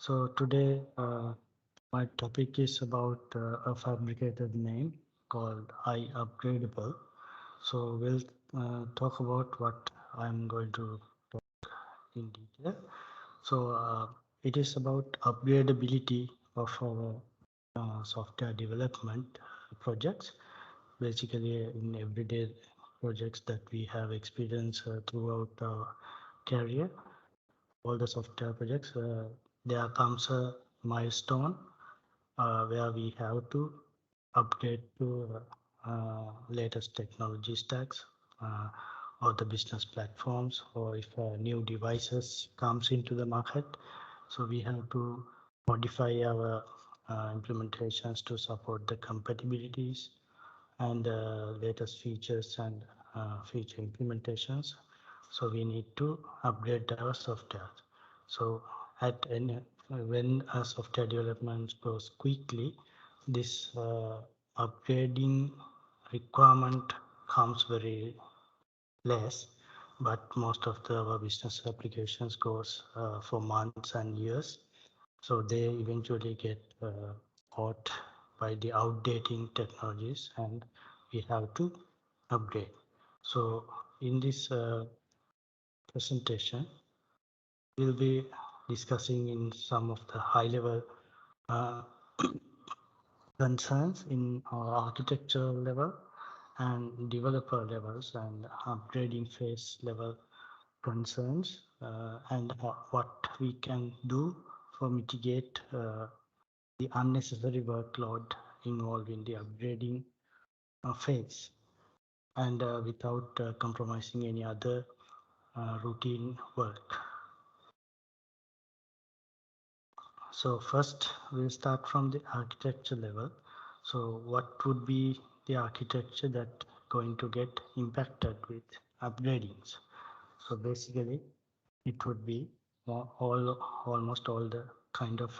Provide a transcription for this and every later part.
So today my topic is about a fabricated name called iUpgradable. So we'll talk about what I'm going to talk in detail. So it is about upgradability of our software development projects, basically in everyday projects that we have experienced throughout our career. All the software projects, there comes a milestone where we have to upgrade to latest technology stacks uh, or the business platforms, or if new devices comes into the market, so we have to modify our implementations to support the compatibilities and latest features and feature implementations. So we need to upgrade our software. So when software development goes quickly, this upgrading requirement comes very less, but most of our business applications goes for months and years. So they eventually get caught by the outdating technologies, and we have to upgrade. So in this presentation, we'll be discussing in some of the high level uh, concerns in our architectural level and developer levels and upgrading phase level concerns, and what we can do for mitigate the unnecessary workload involved in the upgrading phase, and without compromising any other routine work. So first we'll start from the architecture level. So what would be the architecture that going to get impacted with upgradings? So basically it would be almost all the kind of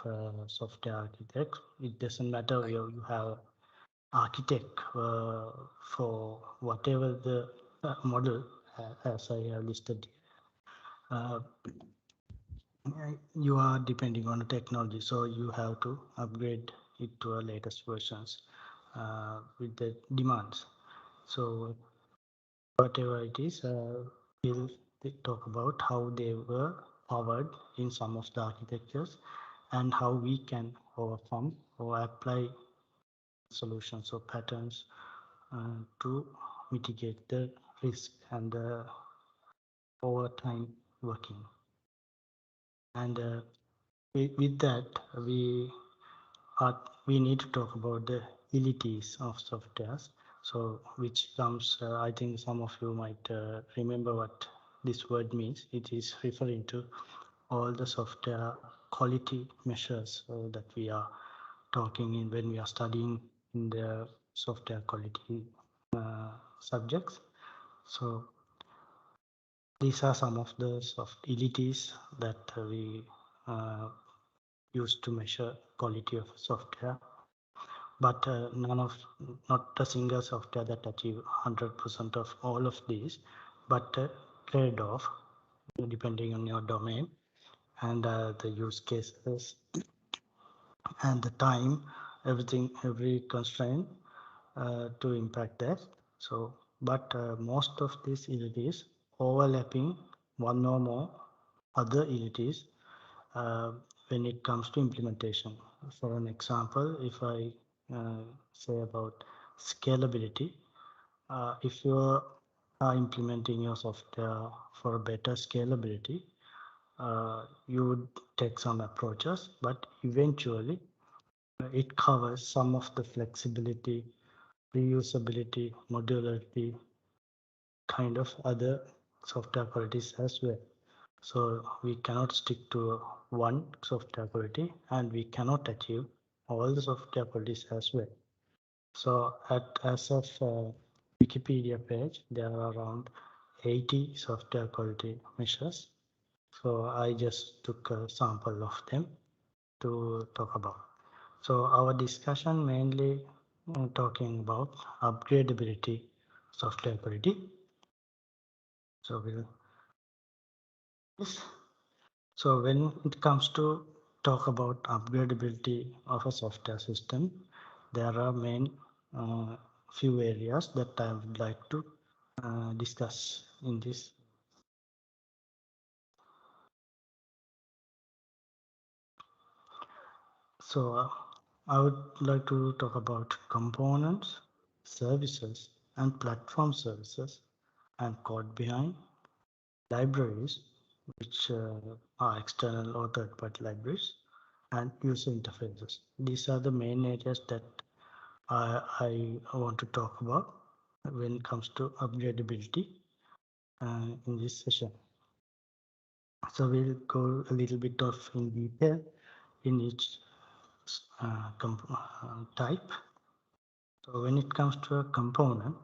software architects. It doesn't matter where you have architect for whatever the model as I have listed. Uh, you are depending on the technology, so you have to upgrade it to our latest versions with the demands. So whatever it is, we'll talk about how they were powered in some of the architectures and how we can overcome or apply solutions or patterns to mitigate the risk and the overtime working. And with that, we need to talk about the utilities of softwares. So which comes, I think some of you might remember what this word means. It is referring to all the software quality measures that we are talking in when we are studying in the software quality subjects. So these are some of the soft utilities that we use to measure quality of software, but not a single software that achieve 100% of all of these, but trade-off depending on your domain and the use cases and the time, every constraint to impact that. So, but most of these utilities overlapping one or more other utilities when it comes to implementation. For an example, if I say about scalability, if you are implementing your software for a better scalability, you would take some approaches, but eventually it covers some of the flexibility, reusability, modularity, kind of other software qualities as well. So we cannot stick to one software quality, and we cannot achieve all the software qualities as well. So as of Wikipedia page, there are around 80 software quality measures. So I just took a sample of them to talk about. So our discussion mainly talking about upgradability software quality. So we'll. So when it comes to talk about upgradability of a software system, there are main few areas that I would like to discuss in this. So I would like to talk about components, services, and platform services, and code behind libraries, which are external or third-party libraries, and user interfaces. These are the main areas that I want to talk about when it comes to upgradability in this session. So we'll go a little bit of in detail in each type. So when it comes to a component,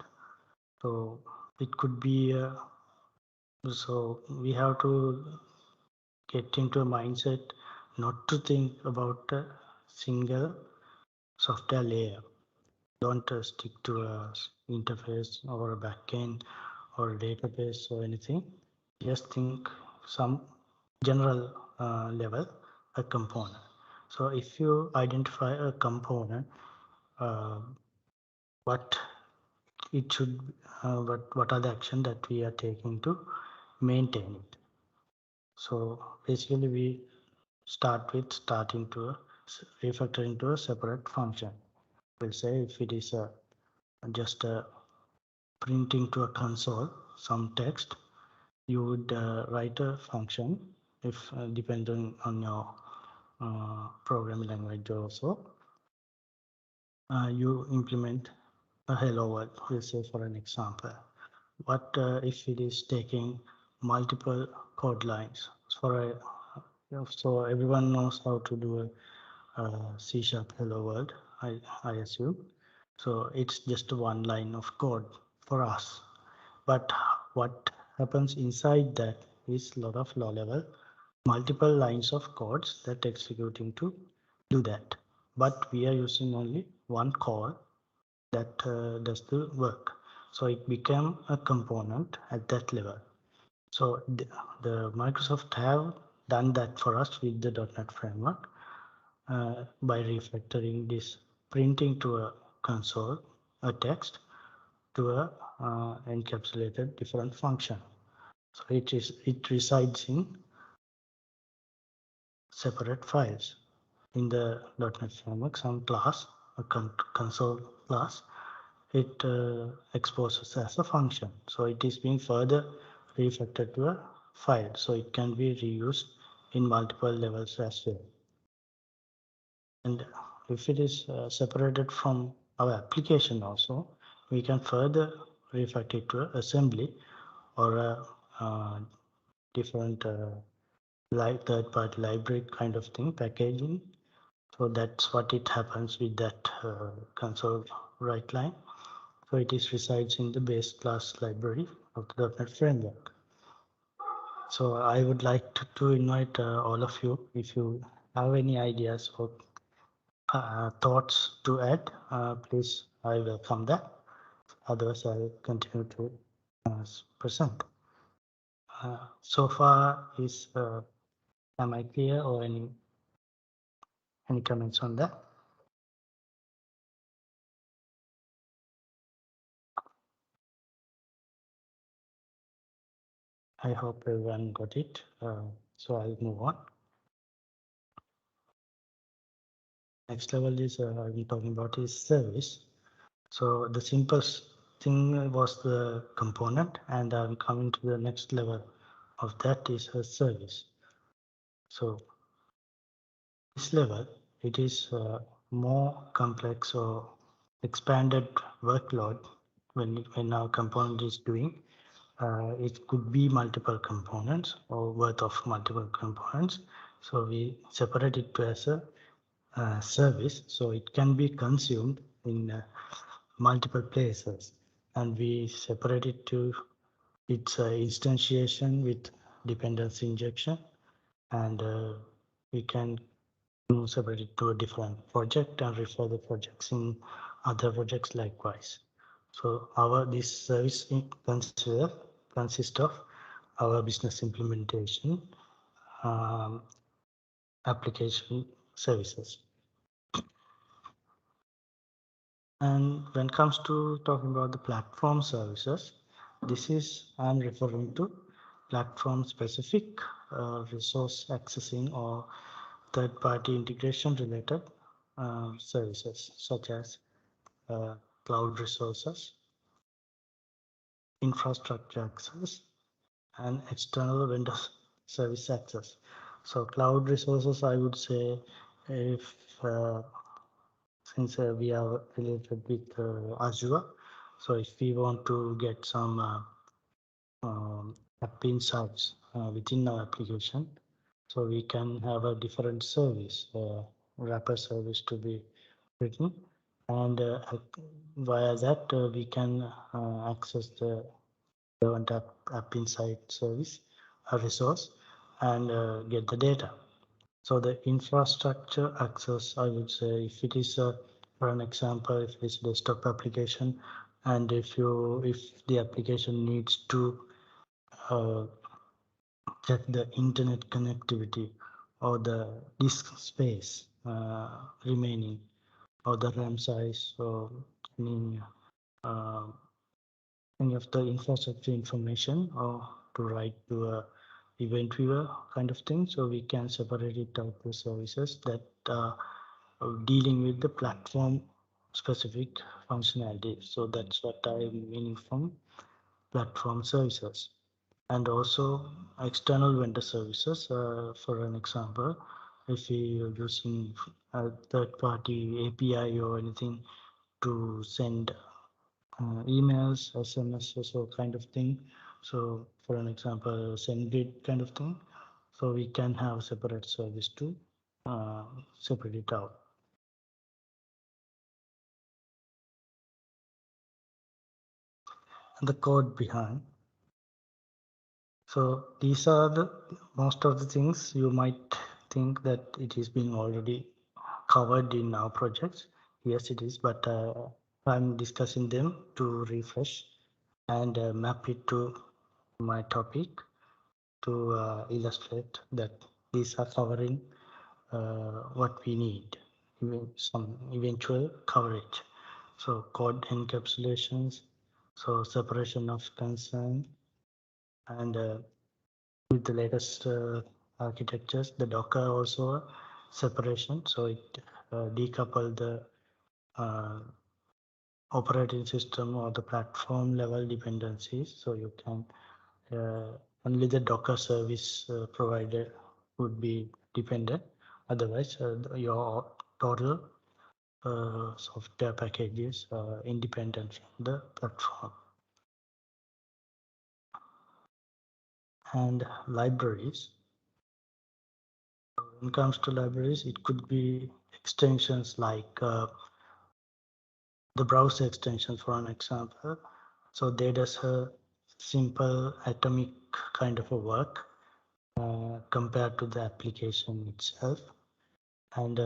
so it could be so we have to get into a mindset not to think about a single software layer. Don't stick to a interface or a backend or a database or anything. Just think some general level, a component. So if you identify a component, uh, what it should, what are the action that we are taking to maintain it. So basically we start with refactoring to a separate function. We'll say if it is just printing to a console some text, you would write a function if depending on your programming language also. You implement a hello world, we'll say for an example. What if it is taking multiple code lines for a so everyone knows how to do a C# hello world, I assume. So it's just one line of code for us. But what happens inside that is a lot of low level, multiple lines of codes that executing to do that. But we are using only one call that does the work. So it became a component at that level. So the Microsoft have done that for us with the .NET framework by refactoring this printing to a console, a text to a encapsulated different function. So it resides in separate files. In the .NET framework, some class, a console class, it exposes as a function. So it is being further refactored to a file. So it can be reused in multiple levels as well. And if it is separated from our application also, we can further refactor it to assembly or a different like third-party library kind of thing, packaging. So that's what it happens with that console write line. So it is resides in the base class library of the .NET framework. So I would like to invite all of you, if you have any ideas or thoughts to add, please, I welcome that. Otherwise, I'll continue to present. So far, am I clear or any comments on that? I hope everyone got it. So I'll move on. Next level is I'm talking about is service. So the simplest thing was the component, and I'm coming to the next level of that is a service. So this level, it is more complex or expanded workload when our component is doing. It could be multiple components or worth of multiple components. So we separate it to as a service. So it can be consumed in multiple places, and we separate it to its instantiation with dependency injection, and we can separate it to a different project and refer the projects in other projects likewise. So this service consists of our business implementation, um, application services. And when it comes to talking about the platform services, this is I'm referring to platform specific resource accessing or third party integration related services such as uh, cloud resources, infrastructure access, and external vendor service access. So cloud resources, I would say, if since we are related with Azure, so if we want to get some app insights within our application, so we can have a different service, wrapper service to be written, and via that we can access the relevant app insight service, a resource, and get the data. So the infrastructure access, I would say, if it is for an example, if it is desktop application, and if the application needs to uh, check the internet connectivity or the disk space remaining or the RAM size or any uh, any of the infrastructure information or to write to a event viewer kind of thing. So we can separate it out to services that are dealing with the platform specific functionality. So that's what I'm meaning from platform services. And also external vendor services. For an example, if we are using a third party API or anything to send emails, SMS, or kind of thing. So for an example, SendGrid kind of thing. So we can have separate service to separate it out. And the code behind. So these are the most of the things you might think that it is being already covered in our projects. Yes, it is, but I'm discussing them to refresh and map it to my topic to illustrate that these are covering what we need, some eventual coverage. So code encapsulations, so separation of concern, and with the latest architectures, the Docker also separation, so it decouple the uh, operating system or the platform level dependencies, so you can only the Docker service provider would be dependent. Otherwise, your total software package is independent from the platform. And libraries. When it comes to libraries, it could be extensions like the browser extension, for an example. So they does a simple atomic kind of a work compared to the application itself, and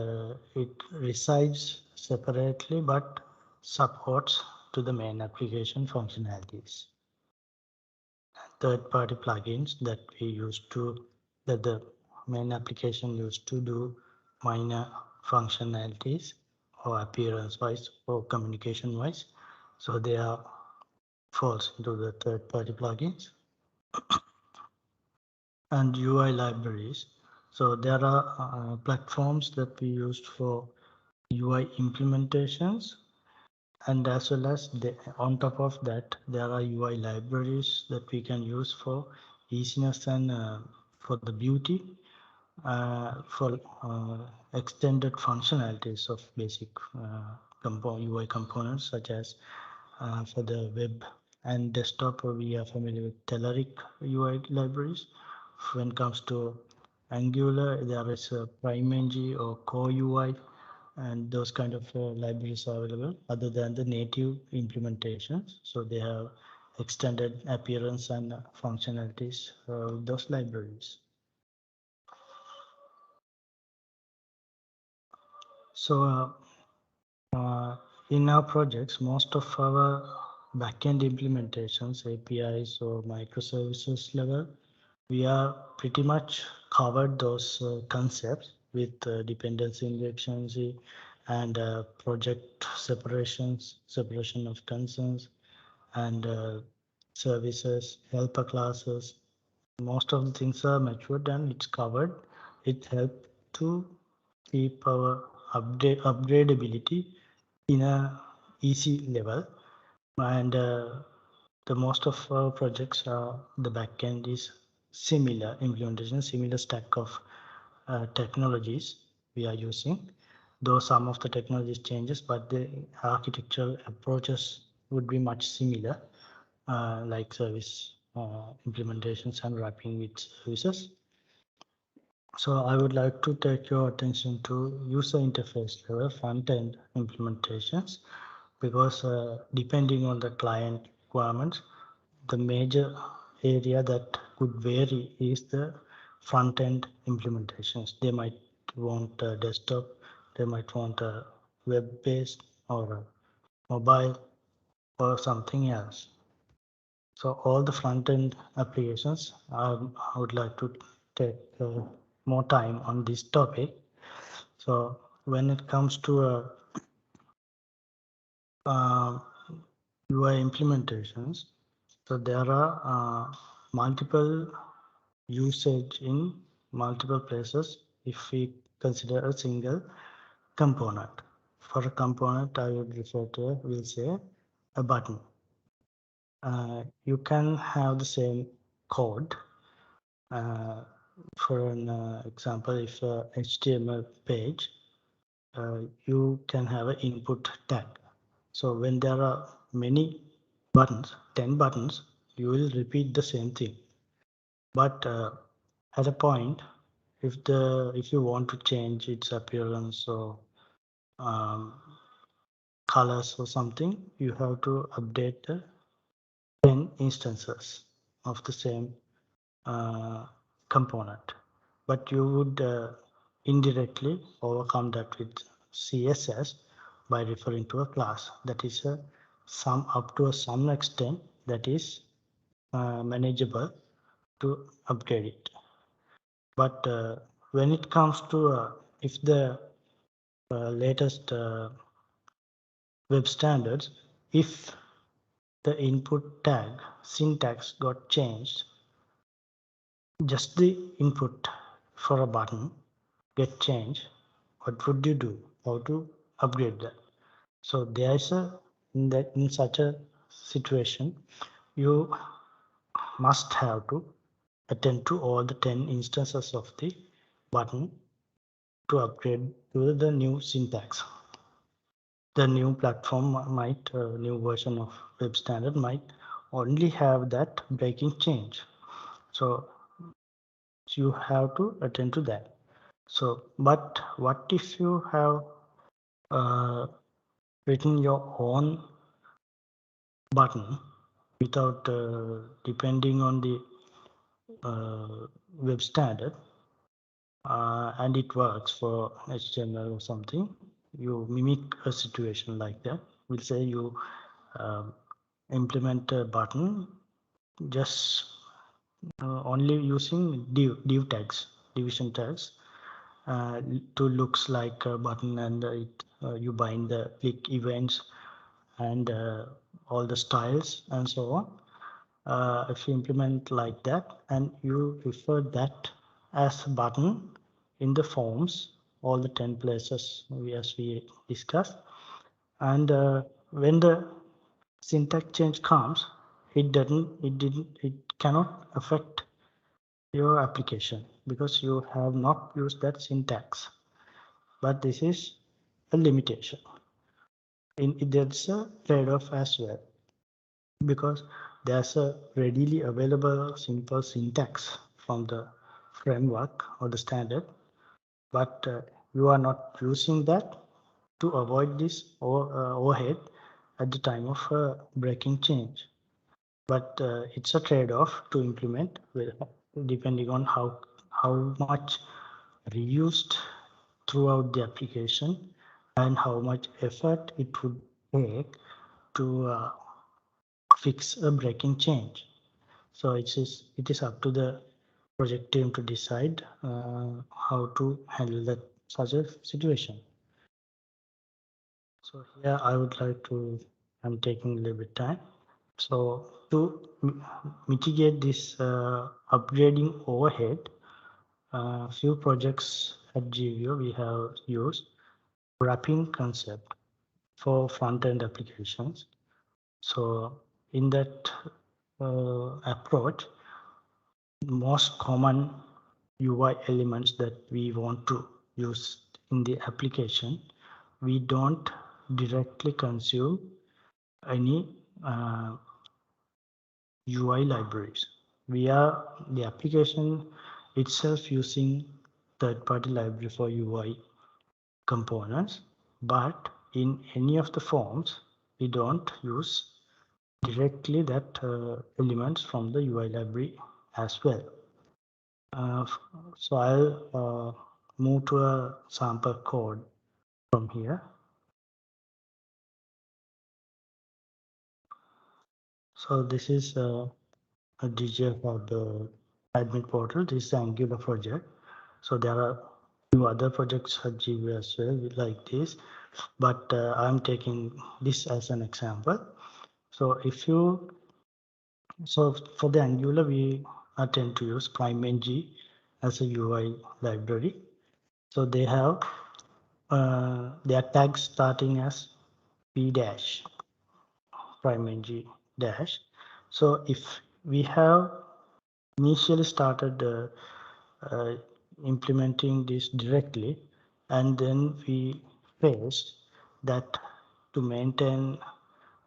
it resides separately but supports to the main application functionalities. Third-party plugins that we use to that the main application used to do minor functionalities or appearance wise or communication wise, so they are falls into the third-party plugins. And UI libraries. So there are platforms that we used for UI implementations, and as well as on top of that, there are UI libraries that we can use for easiness and for the beauty, for extended functionalities of basic UI components, such as for the web and desktop, we are familiar with Telerik UI libraries. When it comes to Angular, there is a PrimeNG or Core UI, and those kind of libraries are available other than the native implementations. So they have extended appearance and functionalities with those libraries. So in our projects, most of our backend implementations, APIs or microservices level, we are pretty much covered those concepts. with dependency injections and project separation of concerns, and services, helper classes. Most of the things are matured and it's covered. It helps to keep our upgradability in a easy level, and the most of our projects are the backend is similar implementation, similar stack of technologies we are using, though some of the technologies changes, but the architectural approaches would be much similar, like service implementations and wrapping with services. So I would like to take your attention to user interface level front-end implementations, because depending on the client requirements, the major area that could vary is the front-end implementations. They might want a desktop, they might want a web-based or a mobile or something else. So all the front-end applications, I would like to take more time on this topic. So when it comes to UI implementations, so there are multiple usage in multiple places if we consider a single component. For a component, I would refer to, we'll say, a button. You can have the same code. For an example, if HTML page, you can have an input tag. So when there are many buttons, 10 buttons, you will repeat the same thing. But at a point, if you want to change its appearance or um, colors or something, you have to update the 10 instances of the same component. But you would indirectly overcome that with CSS by referring to a class that is some up to some extent that is manageable to upgrade it. But when it comes to if the latest web standards, if the input tag syntax got changed, just the input for a button get changed, what would you do? How to upgrade that? So there's a in such a situation, you must have to attend to all the 10 instances of the button to upgrade to the new syntax. The new platform might, new version of web standard might only have that breaking change. So you have to attend to that. So, but what if you have written your own button without depending on the web standard, and it works for HTML or something? You mimic a situation like that. We'll say you implement a button just only using div tags, division tags, to looks like a button, and you bind the click events and all the styles and so on. If you implement like that and you refer that as a button in the forms, all the 10 places as we discussed, and when the syntax change comes, it cannot affect your application because you have not used that syntax. But this is a limitation. There's a trade-off as well, because there's a readily available simple syntax from the framework or the standard, but you are not using that to avoid this overhead at the time of breaking change. But it's a trade-off to implement depending on how much reused throughout the application and how much effort it would take to fix a breaking change. So it is up to the project team to decide how to handle that such a situation. So here I would like to, I'm taking a little bit time. So to mitigate this upgrading overhead, few projects at GVO we have used wrapping concept for front-end applications. So in that approach, most common UI elements that we want to use in the application, we don't directly consume any UI libraries. We are the application itself using third-party library for UI components, but in any of the forms, we don't use directly that elements from the UI library as well. So I'll move to a sample code from here. So this is a DGF of the admin portal. This is Angular project. So there are few other projects at GV as well like this, but I'm taking this as an example. So if you, so for the Angular, we tend to use PrimeNG as a UI library. So they have their tags starting as p dash PrimeNG dash. So if we have initially started implementing this directly, and then we faced that to maintain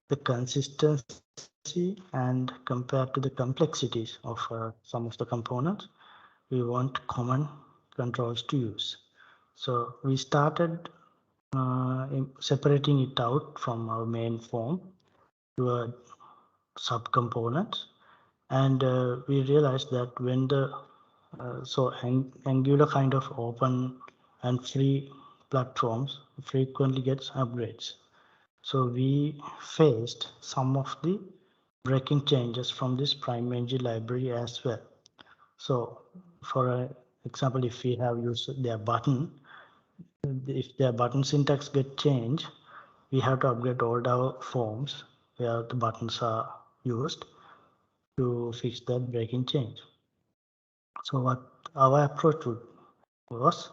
the consistency and compared to the complexities of some of the components, we want common controls to use. So we started separating it out from our main form to a subcomponents, and we realized that when the so Angular kind of open and free platforms frequently gets upgrades. So we faced some of the breaking changes from this PrimeNG library as well. So for example, if we have used their button, if their button syntax get changed, we have to upgrade all our forms where the buttons are used to fix that breaking change. So what our approach was,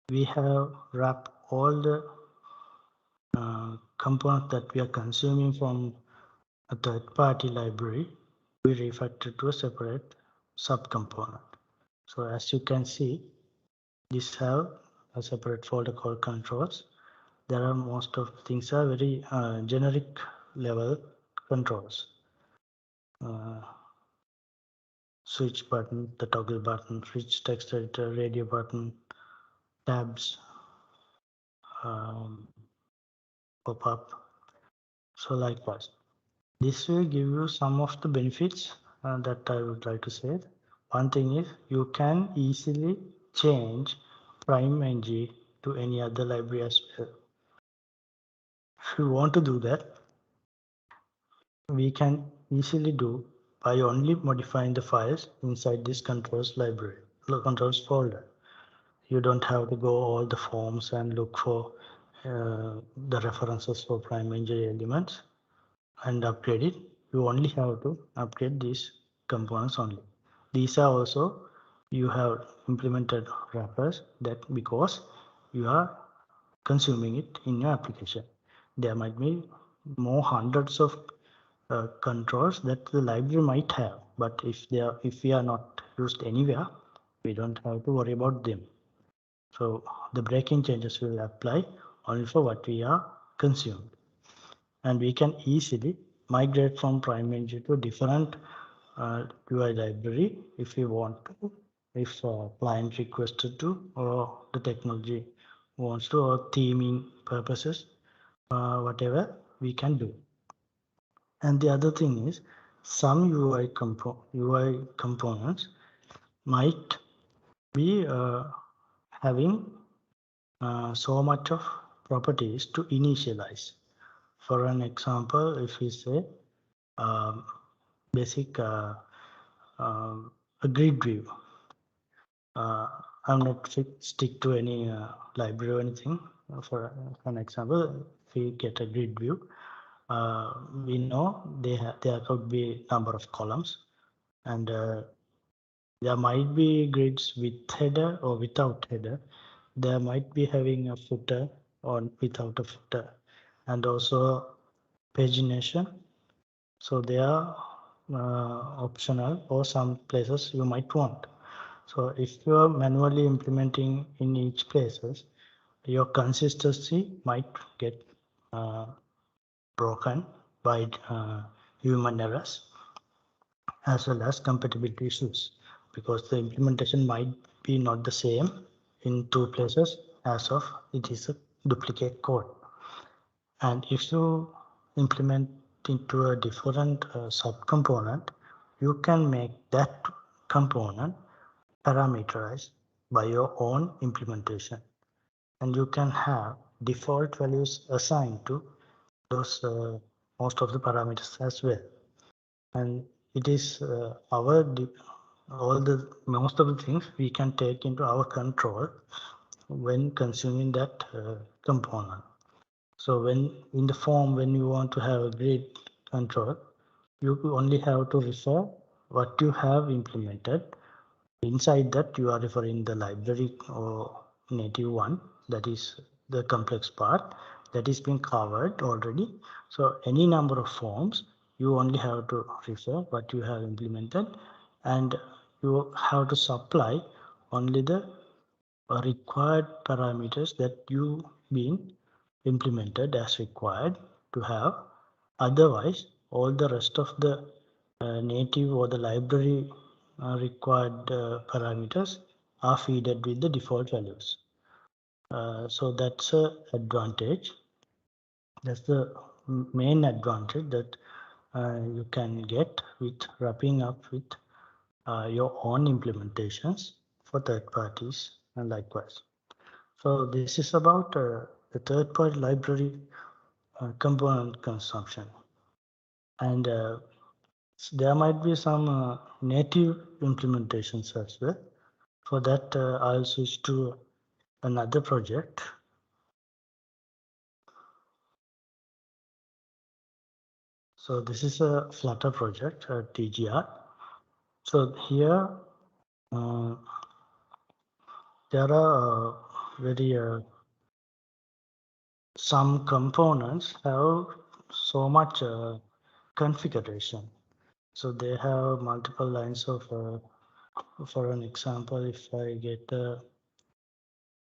we have wrapped all the components that we are consuming from a third-party library, we refactor to a separate subcomponent. So as you can see, these have a separate folder called controls. There are most of things are very generic level controls. Switch button, the toggle button, switch text editor, radio button, tabs, pop-up. So likewise, this will give you some of the benefits that I would like to say. One thing is you can easily change PrimeNG to any other library as well. If you want to do that, we can easily do by only modifying the files inside this controls library, controls folder. You don't have to go all the forms and look for the references for PrimeNG elements and upgrade it. You only have to upgrade these components only. These are also, you have implemented wrappers that because you are consuming it in your application. There might be more hundreds of controls that the library might have, but if we are not used anywhere, we don't have to worry about them. So the breaking changes will apply only for what we are consumed, and we can easily migrate from PrimeNG to a different UI library if we want to, if client requested to, or the technology wants to, or theming purposes, whatever we can do. And the other thing is some UI components might be having so much of properties to initialize. For an example, if we say basic a grid view. I'm not stick to any library or anything. For an example, if we get a grid view, we know there could be number of columns, and there might be grids with header or without header. There might be having a footer or without a footer, and also pagination. So they are optional, or some places you might want. So if you are manually implementing in each places, your consistency might get uh, broken by human errors as well as compatibility issues, because the implementation might be not the same in two places as of it is a duplicate code. And if you implement into a different subcomponent, you can make that component parameterized by your own implementation, and you can have default values assigned to those most of the parameters as well. And it is all the most of the things we can take into our control when consuming that component. So when you want to have a grid control, you only have to refer what you have implemented. Inside that, you are referring the library or native one, that is the complex part that is being covered already. So any number of forms, you only have to refer what you have implemented, and you have to supply only the required parameters that you been implemented as required to have. Otherwise, all the rest of the native or the library required parameters are fed with the default values. So that's a advantage. That's the main advantage that you can get with wrapping up with your own implementations for third parties and likewise. So this is about the third party library component consumption. And there might be some native implementations as well. For that, I'll switch to another project. So this is a Flutter project, TGR. So here, uh, there are very some components have so much configuration. So they have multiple lines of, for an example, if I get a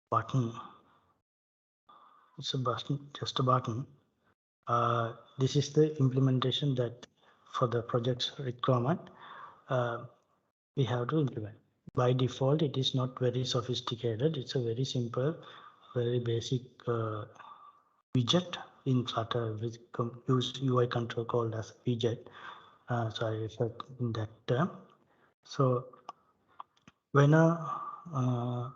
button, it's a button, just a button. This is the implementation that for the project's requirement, uh, we have to implement. By default, it is not very sophisticated. It's a very simple, very basic widget in Flutter with use UI control called as widget. So I refer in that term. So when I'll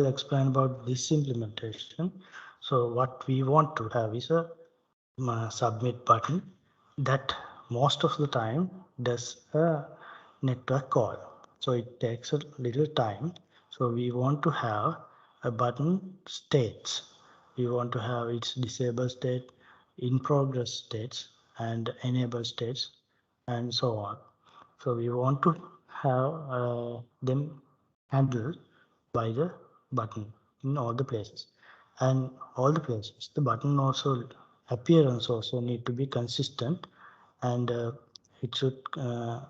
explain about this implementation. So what we want to have is a submit button that most of the time does a network call. So it takes a little time. So we want to have a button states. We want to have its disabled state, in progress states, and enable states, and so on. So we want to have them handled by the button in all the places, and all the places the button also appearance also need to be consistent, and it should uh,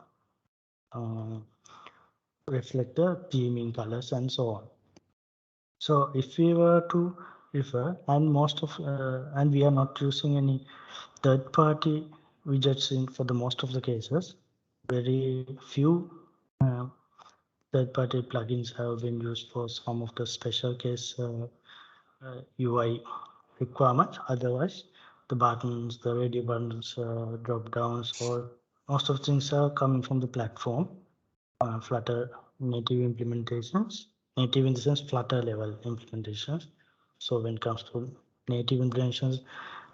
reflect the theming colors and so on. So if we were to refer, and most of and we are not using any third party widgets in for the most of the cases, very few uh, third party plugins have been used for some of the special case UI requirements. Otherwise, the buttons, the radio buttons, drop downs, or most of the things are coming from the platform. Flutter native implementations, native in the sense Flutter level implementations. So when it comes to native implementations,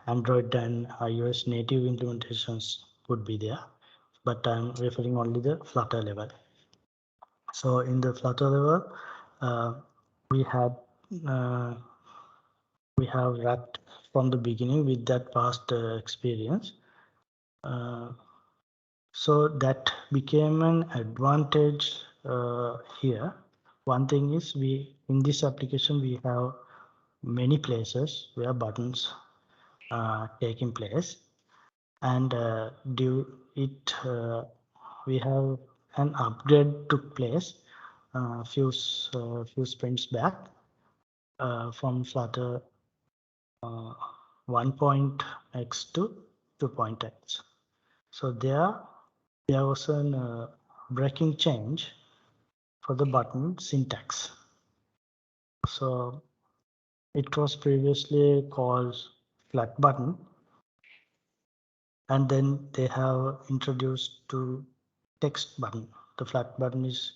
Android and iOS native implementations would be there. but I'm referring only the Flutter level. So in the Flutter level, we had we have wrapped from the beginning with that past experience. So that became an advantage here. One thing is in this application we have many places where buttons taking place, and we have an upgrade took place few sprints back from Flutter 1.x to 2.x. So there was a breaking change for the button syntax. So it was previously called flat button, and then they have introduced to text button. The flat button is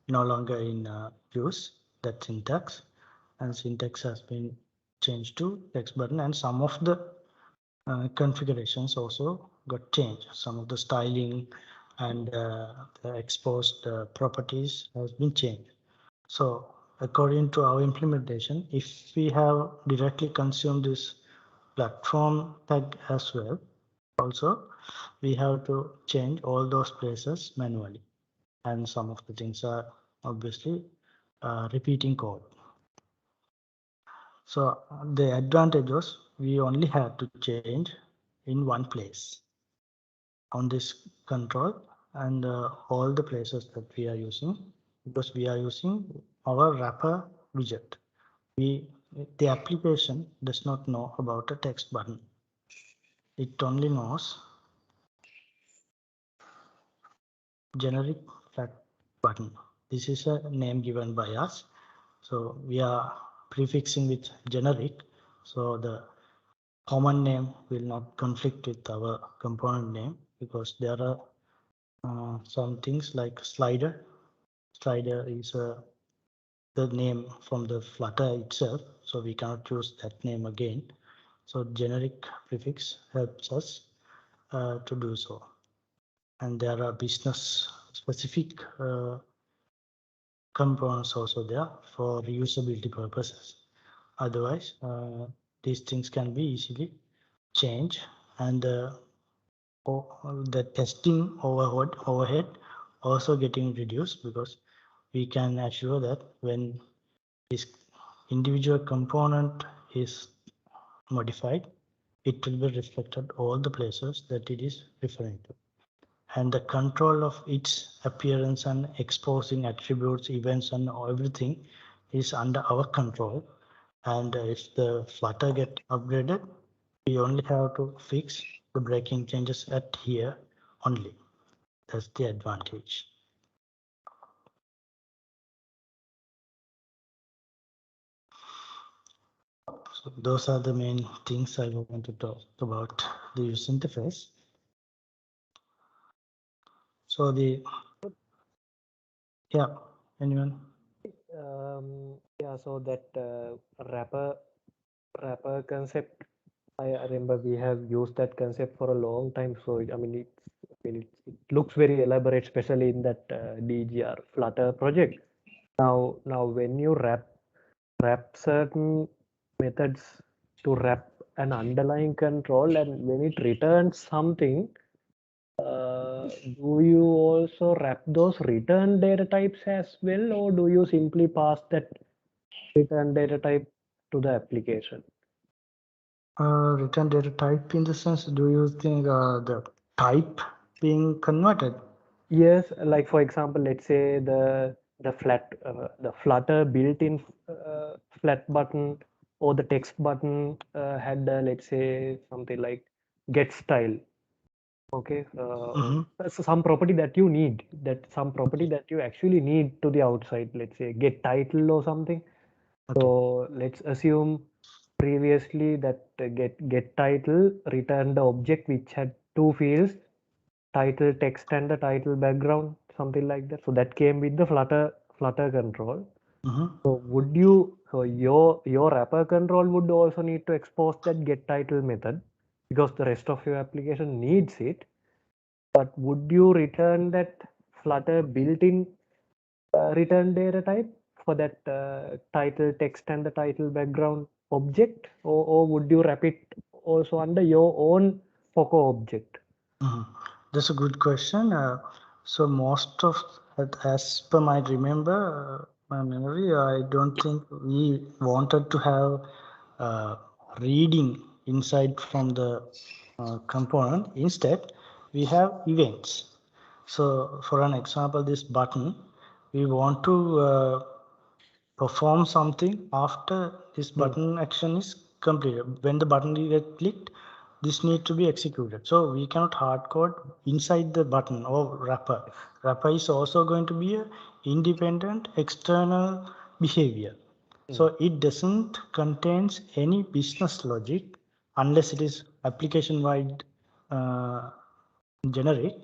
no longer in use, that syntax, and syntax has been changed to text button, and some of the configurations also got changed. Some of the styling and the exposed properties has been changed. So according to our implementation, if we have directly consumed this platform tag as well, also we have to change all those places manually, and some of the things are obviously repeating code. So the advantage was we only had to change in one place on this control, and all the places that we are using, because we are using our wrapper widget. The application does not know about a text button. It only knows generic flat button. This is a name given by us. So we are prefixing with generic. So the common name will not conflict with our component name, because there are some things like slider. Slider is the name from the Flutter itself, so we cannot use that name again. So generic prefix helps us to do so. And there are business specific components also there for reusability purposes. Otherwise, these things can be easily changed, and the testing overhead also getting reduced, because we can assure that when this individual component is modified, it will be reflected all the places that it is referring to. And the control of its appearance and exposing attributes, events, and everything is under our control. And if the Flutter get upgraded, we only have to fix the breaking changes at here only. That's the advantage. So those are the main things I want to talk about the user interface. So anyone? Yeah, so that wrapper concept, I remember we have used that concept for a long time. So it looks very elaborate, especially in that DGR Flutter project. Now when you wrap certain methods to wrap an underlying control, and when it returns something, do you also wrap those return data types as well, or do you simply pass that return data type to the application? Return data type in the sense, do you think the type being converted? Yes, like for example, let's say the Flutter built-in flat button or the text button had let's say something like get style. Okay, so some property that you need, some property that you actually need to the outside, let's say get title or something. Okay. So let's assume previously that get title returned the object which had two fields, title text and the title background, something like that. So that came with the Flutter control. So your wrapper control would also need to expose that get title method, because the rest of your application needs it. But would you return that Flutter built-in return data type for that title text and the title background object, or would you wrap it also under your own Poco object? Mhm. That's a good question. So most of, as per my remember, my memory, I don't think we wanted to have uh, reading inside from the component. Instead, we have events. So for an example, this button, we want to perform something after this Hmm. button action is completed. When the button is clicked, this need to be executed. So we cannot hard code inside the button or wrapper. Wrapper is also going to be a independent external behavior. Hmm. So it doesn't contains any business logic unless it is application wide uh, generic.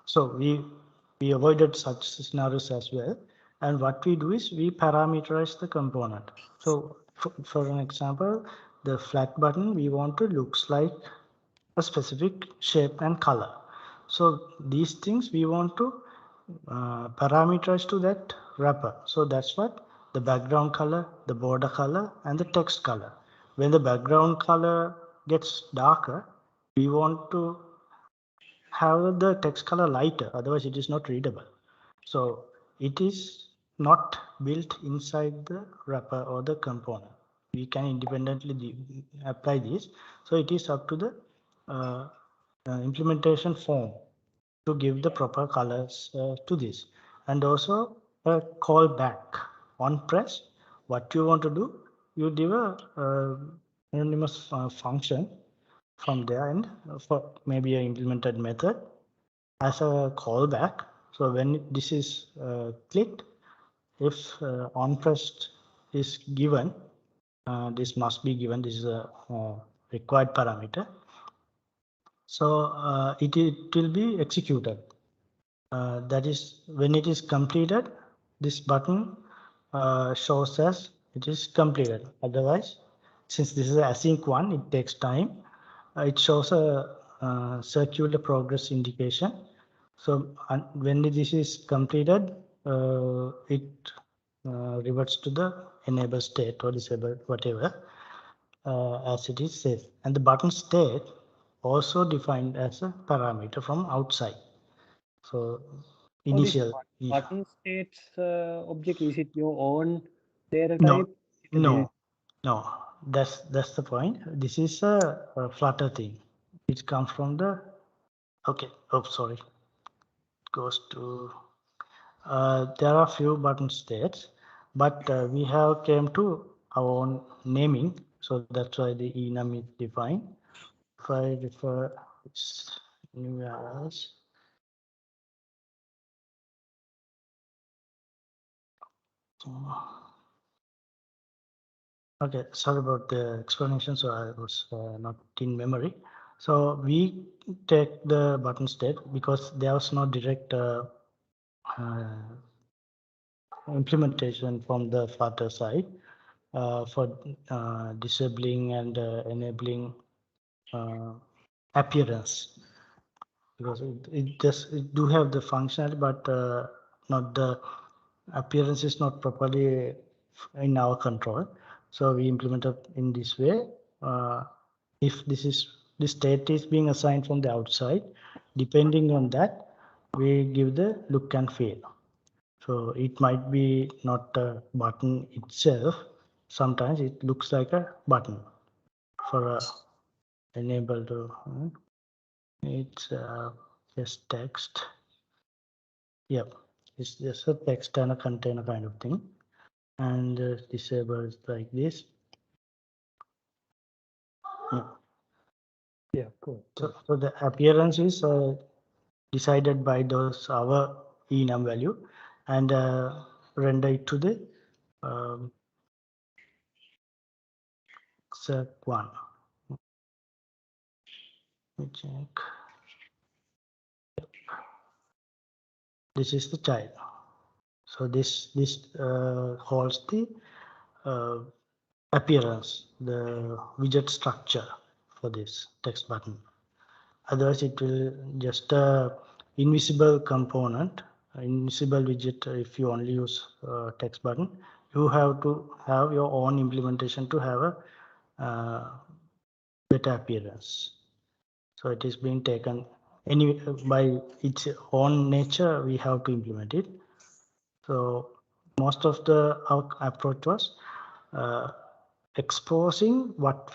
So we avoided such scenarios as well. And what we do is we parameterize the component. So for an example, the flat button we want to looks like a specific shape and color. So these things we want to parameterize to that wrapper. So that's what the background color, the border color, and the text color. When the background color gets darker, we want to have the text color lighter, otherwise it is not readable. So it is not built inside the wrapper or the component. We can independently apply this. So it is up to the uh, implementation form to give the proper colors to this. And also a callback on press. What you want to do, you give a anonymous function from there, and for maybe a implemented method as a callback. So when this is clicked, if on pressed is given, this must be given. This is a required parameter. So it will be executed. That is when it is completed, this button shows us it is completed. Otherwise, since this is an async one, it takes time. It shows a circular progress indication. So when this is completed, it reverts to the enable state or disable whatever as it is safe. And the button state also defined as a parameter from outside. So So this initial, button states object, is it your own data no, type? Is it a built? no, no. That's the point. This is a Flutter thing. It comes from the okay. Oh, sorry. It goes to there are few button states, but we have came to our own naming. So that's why the enum is defined. If I refer its new URLs. Okay, sorry about the explanation. So I was not in memory. So we take the button state because there was no direct uh, implementation from the Flutter side for disabling and enabling uh, appearance, because it do have the functionality, but not the appearance is not properly in our control. So we implemented in this way. uh, if this state is being assigned from the outside, depending on that we give the look and feel. So it might be not a button itself, sometimes it looks like a button for a enable to it's just text. Yep, it's just a text and a container kind of thing. And disable is like this. Yeah. Yeah, cool, So, cool. so the appearance is decided by those our enum value, and render it to the um, one. Let me check. This is the child. So this holds the uh, appearance, the widget structure for this text button. Otherwise, it will just a invisible component, invisible widget. If you only use text button, you have to have your own implementation to have a better appearance. So it is being taken any by its own nature. We have to implement it. So most of the our approach was uh, exposing what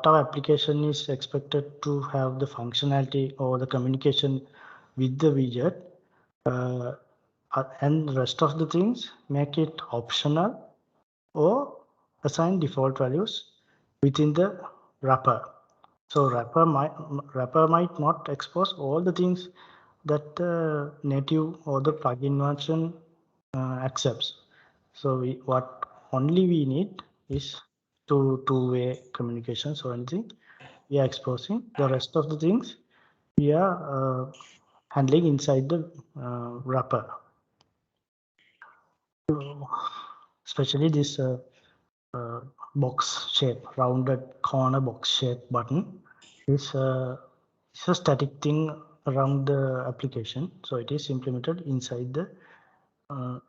our application is expected to have the functionality or the communication with the widget, uh, and the rest of the things make it optional or assign default values within the wrapper. So wrapper might not expose all the things that the native or the plugin version accepts. So what only we need is two-way communications or anything. We are exposing the rest of the things we are handling inside the wrapper. So, especially this box shape, rounded corner box shape button is it's a static thing around the application. So it is implemented inside the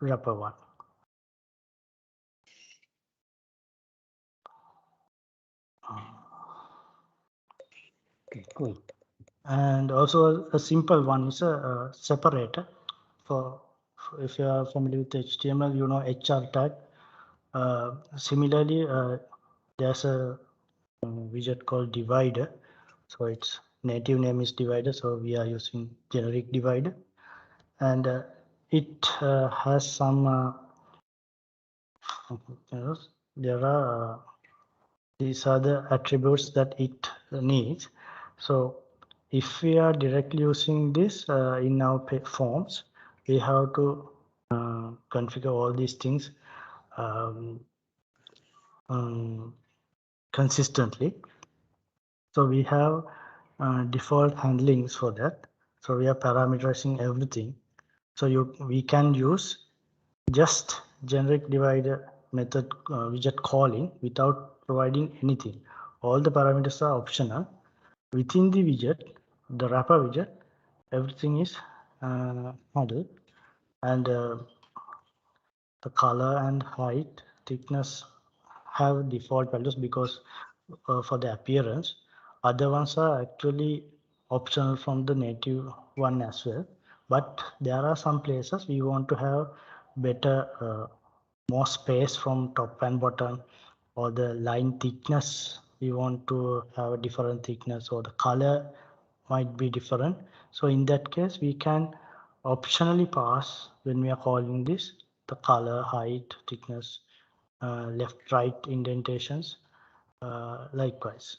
wrapper one. Okay, cool. And also a simple one is a separator. For if you are familiar with HTML, you know HR tag. Similarly, there's a widget called divider. So its native name is divider. So we are using generic divider, and it has some there are these are the attributes that it needs. So if we are directly using this in our forms, we have to configure all these things um, um, consistently. So we have default handlings for that. So we are parameterizing everything. So we can use just generic divider method widget calling without providing anything. All the parameters are optional. Within the widget, the wrapper widget, everything is handled, and the color and height, thickness have default values because for the appearance. Other ones are actually optional from the native one as well. But there are some places we want to have better, more space from top and bottom, or the line thickness. We want to have a different thickness, or the color might be different. So in that case, we can optionally pass when we are calling this the color, height, thickness, left, right indentations, likewise.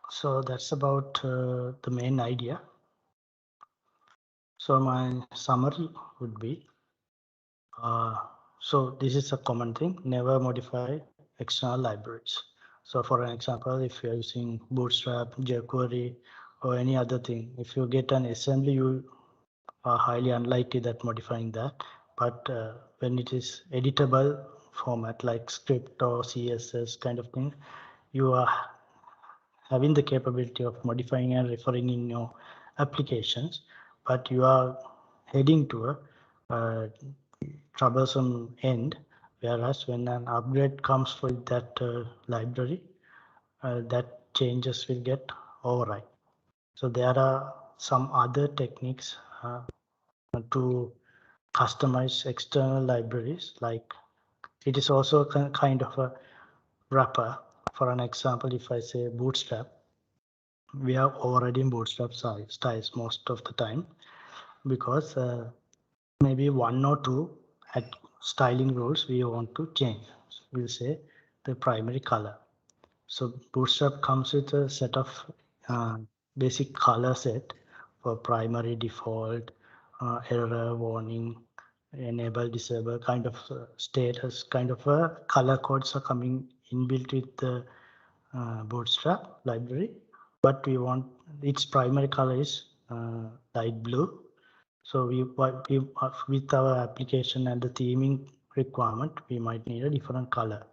So that's about the main idea. So my summary would be, uh, so this is a common thing, never modify external libraries. So for an example, if you're using Bootstrap, jQuery, or any other thing, if you get an assembly, you are highly unlikely that modifying that. But when it is editable format like script or CSS kind of thing, you are having the capability of modifying and referring in your applications, but you are heading to a troublesome end. Whereas when an upgrade comes with that library, that changes will get override. So there are some other techniques to customize external libraries, like it is also kind of a wrapper. For an example, if I say Bootstrap, we have already in Bootstrap styles most of the time, because maybe one or two at styling rules we want to change. We'll say the primary color. So Bootstrap comes with a set of uh, basic color set for primary, default, error, warning, enable, disable, kind of status, kind of color codes are coming inbuilt with the Bootstrap library. But we want its primary color is light blue, So with our application and the theming requirement, we might need a different color.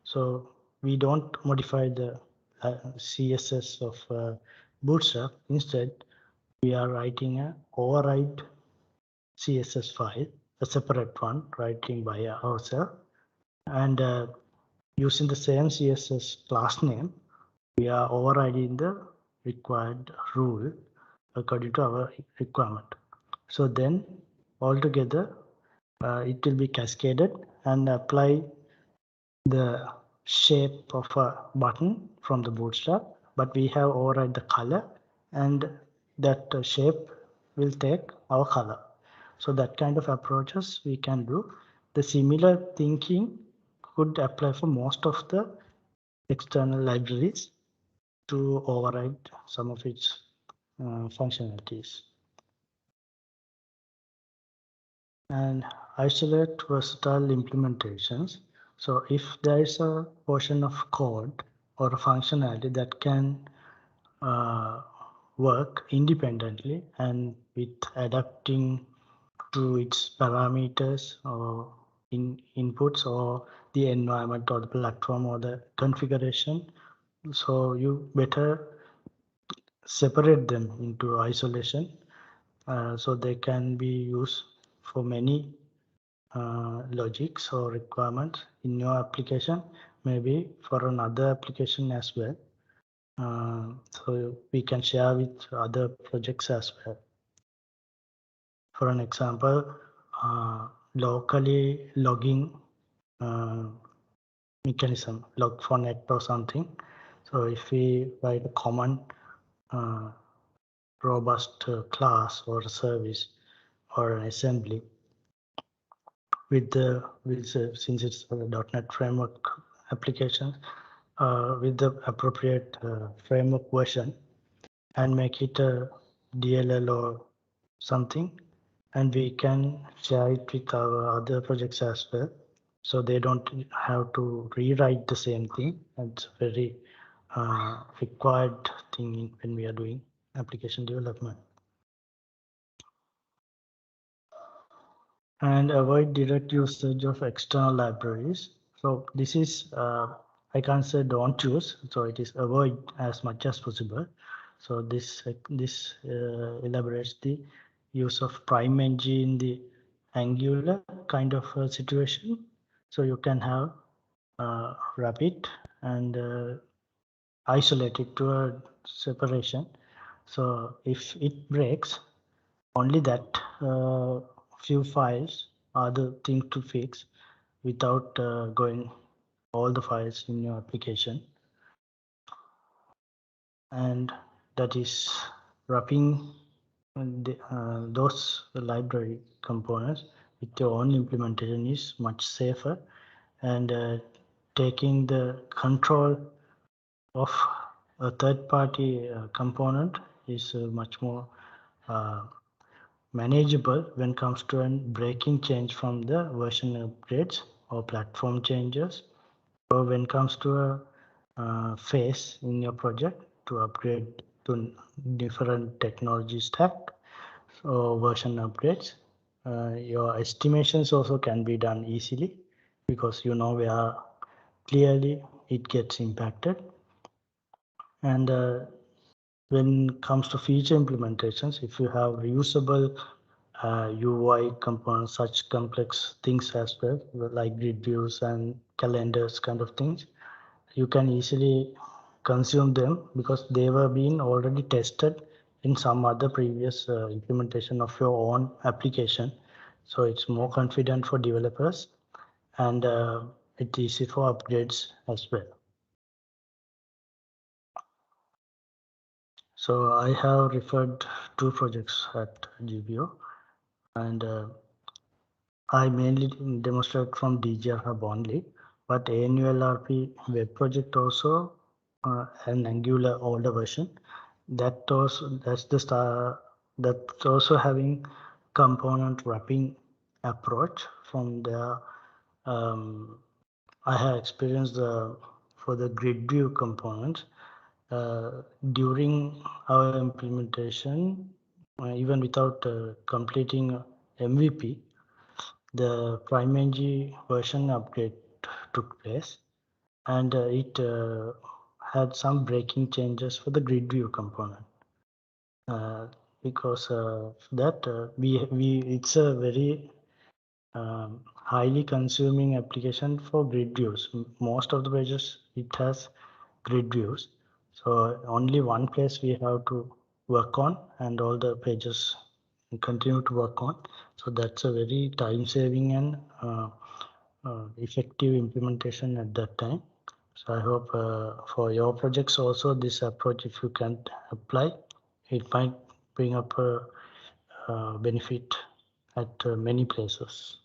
So we don't modify the CSS of Bootstrap. Instead, we are writing a override CSS file, a separate one, writing by ourselves, and using the same CSS class name, we are overriding the required rule according to our requirement. So then altogether it will be cascaded and apply the shape of a button from the bootstrap, but we have override the color, and that shape will take our color. So that kind of approaches we can do. The similar thinking could apply for most of the external libraries to override some of its functionalities. And isolate versatile implementations. So if there is a portion of code or a functionality that can uh, work independently and with adapting to its parameters or inputs or the environment or the platform or the configuration, so you better separate them into isolation so they can be used for many logics or requirements in your application, maybe for another application as well. So we can share with other projects as well. For an example, locally logging uh, mechanism, log for net or something. So if we write a common uh, robust class or service or an assembly since it's a .NET framework application with the appropriate framework version and make it a DLL or something, and we can share it with our other projects as well, so they don't have to rewrite the same thing. It's a very required thing when we are doing application development. And avoid direct usage of external libraries. So this is, I can't say don't choose, so it is avoid as much as possible. So this elaborates the use of PrimeNG in the Angular kind of situation. So you can have wrap it and isolate it to a separation. So if it breaks, only that few files are the thing to fix without going all the files in your application, and that is wrapping those library components with your own implementation is much safer, and taking the control of a third-party component is much more uh, manageable when it comes to an breaking change from the version upgrades or platform changes, or when it comes to a phase in your project to upgrade to different technology stack or version upgrades. Your estimations also can be done easily because you know where clearly it gets impacted. And when it comes to feature implementations, if you have reusable UI components, such complex things as well, like grid views and calendars kind of things, you can easily consume them because they were being already tested in some other previous implementation of your own application. So it's more confident for developers, and it's easy for upgrades as well. So I have referred two projects at GBO, and I mainly demonstrate from DGR Hub only, but ANULRP web project also an Angular older version. That's the star. That's also having component wrapping approach from there. Um, I have experienced for the grid view components during our implementation. even without completing MVP, the PrimeNG version upgrade took place, and it had some breaking changes for the grid view component. Uh, because that we it's a very highly consuming application for grid views. Most of the pages it has grid views, so only one place we have to work on, and all the pages we continue to work on. So that's a very time saving and effective implementation at that time. So I hope for your projects also this approach, if you can apply, it might bring up a benefit at many places.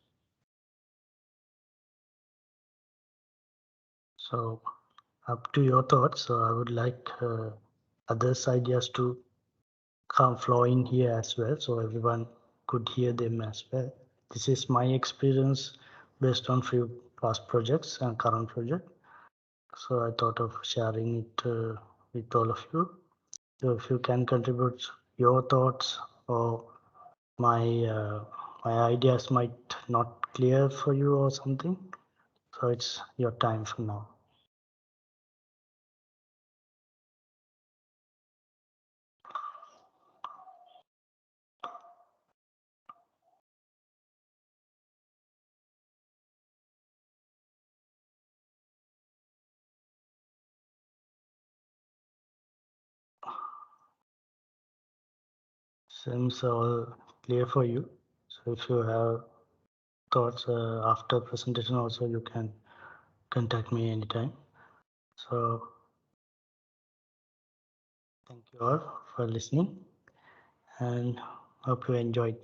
So up to your thoughts. So I would like others' ideas to come flow in here as well, so everyone could hear them as well. This is my experience based on few past projects and current project. So I thought of sharing it with all of you. So if you can contribute your thoughts, or my my ideas might not clear for you or something, so it's your time for now. Seems all clear for you. So if you have thoughts after presentation also, you can contact me anytime. So thank you all for listening, and hope you enjoyed.